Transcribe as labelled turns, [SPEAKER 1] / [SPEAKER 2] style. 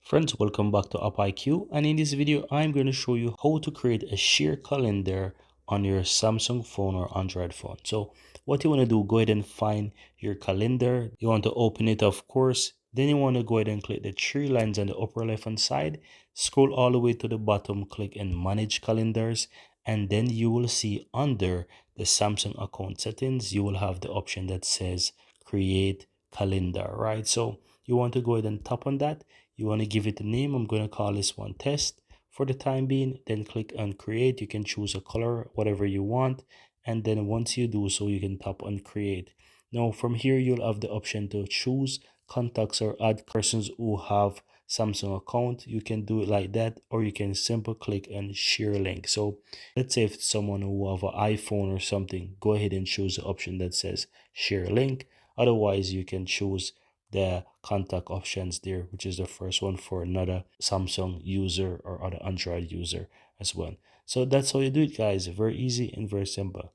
[SPEAKER 1] Friends, welcome back to AppIQ, and in this video I'm going to show you how to create a share calendar on your Samsung phone or Android phone. So what you want to do, go ahead and find your calendar. You want to open it, of course. Then you want to go ahead and click the three lines on the upper left hand side, scroll all the way to the bottom, click and manage calendars, and then you will see under the Samsung account settings you will have the option that says create calendar, right? So you want to go ahead and tap on that. You want to give it a name. I'm going to call this one test for the time being. Then click on create. You can choose a color, whatever you want. And then once you do so, you can tap on create. Now from here, you'll have the option to choose contacts or add persons who have Samsung account. You can do it like that, or you can simply click on share link. So let's say if someone who have an iPhone or something, go ahead and choose the option that says share link. Otherwise, you can choose the contact options there, which is the first one for another Samsung user or other Android user as well. So that's how you do it, guys. Very easy and very simple.